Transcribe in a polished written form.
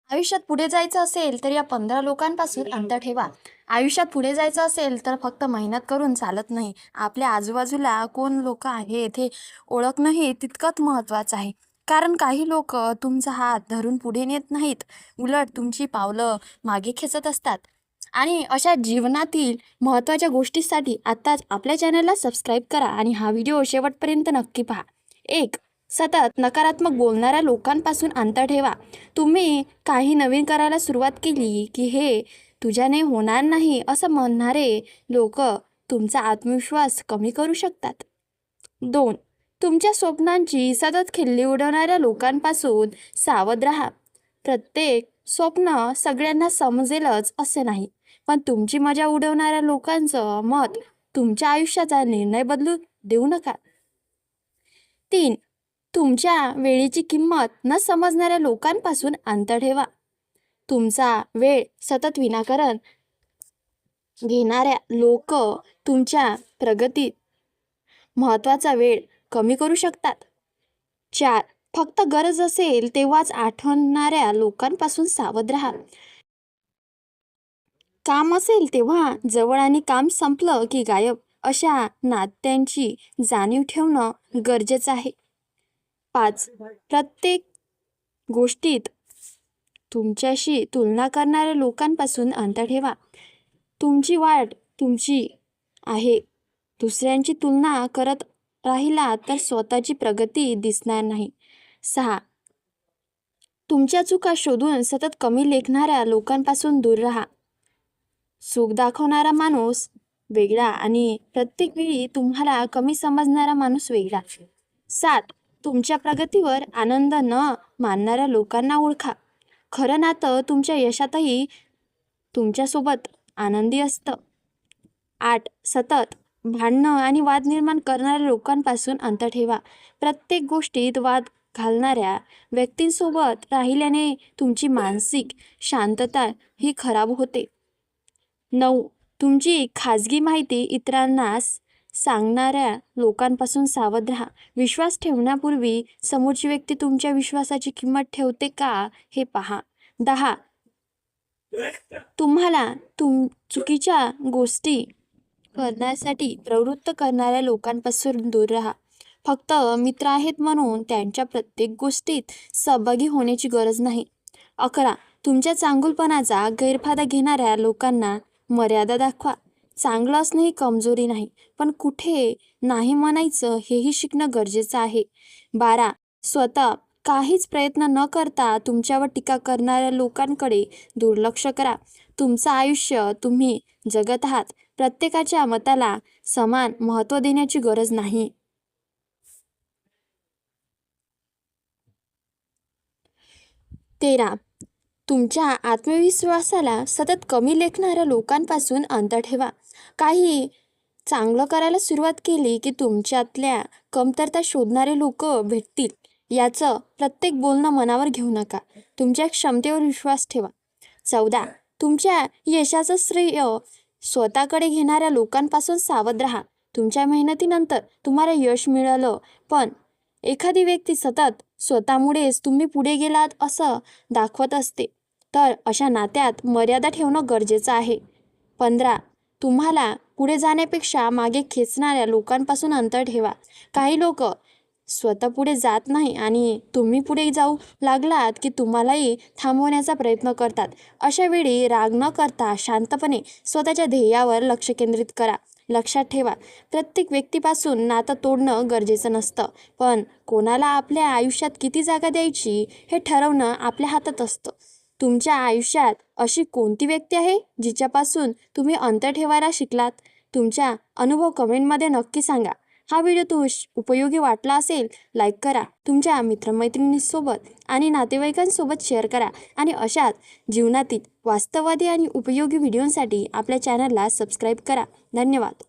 आयुष्यात पुढे जायचं असेल तर या 15 लोकांपासून अंतर ठेवा. आयुष्यात पुढे जायचं असेल तर फक्त मेहनत करून चालत नाही. आपल्या आजूबाजूला कोण लोक आहेत हे ओळखणंही तितकंच महत्त्वाचं आहे. कारण काही लोक तुमचा हात धरून पुढे नेत नाहीत, उलट तुमची पावलं मागे खेचत असतात. आणि अशा जीवनातील महत्त्वाच्या गोष्टींसाठी आत्ताच आपल्या चॅनलला सबस्क्राईब करा आणि हा व्हिडिओ शेवटपर्यंत नक्की पहा. 1. सतत नकारात्मक बोलणाऱ्या लोकांपासून अंतर ठेवा. तुम्ही काही नवीन करायला सुरुवात केली की हे तुझ्याने होणार नाही असं म्हणणारे लोक तुमचा आत्मविश्वास कमी करू शकतात. 2. तुमच्या स्वप्नांची सतत खिल्ली उडवणाऱ्या लोकांपासून सावध राहा. प्रत्येक स्वप्न सगळ्यांना समजेलच असे नाही, पण तुमची मजा उडवणाऱ्या लोकांचं मत तुमच्या आयुष्याचा निर्णय बदलू देऊ नका. 3. तुमच्या वेळेची किंमत न समजणाऱ्या लोकांपासून अंतर ठेवा. तुमचा वेळ सतत विनाकारण घेणाऱ्या लोक तुमच्या प्रगतीत महत्त्वाचा वेळ कमी करू शकतात. 4. फक्त गरज असेल तेव्हाच आठवणाऱ्या लोकांपासून सावध राहा. काम असेल तेव्हा जवळ आणि काम संपलं की गायब अशा नात्यांची जाणीव ठेवणं गरजेचं आहे. 5. प्रत्येक गोष्टीत तुमच्याशी तुलना करणाऱ्या लोकांपासून अंतर ठेवा. तुमची वाट तुमची आहे. दुसऱ्यांची तुलना करत राहिला तर स्वतःची प्रगती दिसणार नाही. 6. तुमच्या चुका शोधून सतत कमी लेखणाऱ्या लोकांपासून दूर राहा. सुख दाखवणारा माणूस वेगळा आणि प्रत्येक वेळी तुम्हाला कमी समजणारा माणूस वेगळा. 7. तुमच्या प्रगतीवर आनंद न मानणाऱ्या लोकांना ओळखा. खरं नातं तुमच्या यशातही तुमच्यासोबत आनंदी असतं. 8. सतत भांडणं आणि वाद निर्माण करणाऱ्या लोकांपासून अंतर ठेवा. प्रत्येक गोष्टीत वाद घालणाऱ्या व्यक्तींसोबत राहिल्याने तुमची मानसिक शांतता ही खराब होते. 9. तुमची खाजगी माहिती इतरांना सांगणाऱ्या लोकांपासून सावध राहा. विश्वास ठेवण्यापूर्वी समोरची व्यक्ती तुमच्या विश्वासाची किंमत ठेवते का हे पहा. 10. तुम्हाला चुकीच्या गोष्टी करण्यासाठी प्रवृत्त करणाऱ्या लोकांपासून दूर राहा. फक्त मित्र आहेत म्हणून त्यांच्या प्रत्येक गोष्टीत सहभागी होण्याची गरज नाही. 11. तुमच्या चांगुलपणाचा गैरफायदा घेणाऱ्या लोकांना मर्यादा दाखवा. चांगलं असणं ही कमजोरी नाही, पण कुठे नाही म्हणायचं हेही शिकणं गरजेचं आहे. 12. स्वतः काहीच प्रयत्न न करता तुमच्यावर टीका करणाऱ्या लोकांकडे दुर्लक्ष करा. तुमचं आयुष्य तुम्ही जगत आहात. प्रत्येकाच्या मताला समान महत्त्व देण्याची गरज नाही. 13. तुमच्या आत्मविश्वासाला सतत कमी लेखणाऱ्या लोकांपासून अंतर ठेवा. काही चांगलं करायला सुरुवात केली की तुमच्यातल्या कमतरता शोधणारे लोक भेटतील याचं प्रत्येक बोलणं मनावर घेऊ नका. तुमच्या क्षमतेवर विश्वास ठेवा. 14. तुमच्या यशाचं श्रेय स्वतःकडे घेणाऱ्या लोकांपासून सावध राहा. तुमच्या मेहनतीनंतर तुम्हाला यश मिळालं, पण एखादी व्यक्ती सतत स्वतःमुळेच तुम्ही पुढे गेलात असं दाखवत असते, तर अशा नात्यात मर्यादा ठेवणं गरजेचं आहे. 15. तुम्हाला पुढे जाण्यापेक्षा मागे खेचणाऱ्या लोकांपासून अंतर ठेवा. काही लोक स्वतः पुढे जात नाही आणि तुम्ही पुढे जाऊ लागलात की तुम्हालाही थांबवण्याचा प्रयत्न करतात. अशा वेळी राग न करता शांतपणे स्वतःच्या ध्येयावर लक्ष केंद्रित करा. लक्षात ठेवा, प्रत्येक व्यक्तीपासून नातं तोडणं गरजेचं नसतं, पण कोणाला आपल्या आयुष्यात किती जागा द्यायची हे ठरवणं आपल्या हातात असतं. तुमच्या आयुष्यात अशी कोणती व्यक्ती आहे जिच्यापासून तुम्ही अंतर ठेवायला शिकलात? तुमचा अनुभव कमेंटमध्ये नक्की सांगा. हा व्हिडिओ उपयोगी वाटला असेल लाईक करा, तुमच्या मित्रमैत्रिणींसोबत आणि नातेवाईकांसोबत शेअर करा आणि अशाच जीवनातील वास्तववादी आणि उपयोगी व्हिडिओंसाठी आपल्या चॅनलला सबस्क्राईब करा. धन्यवाद.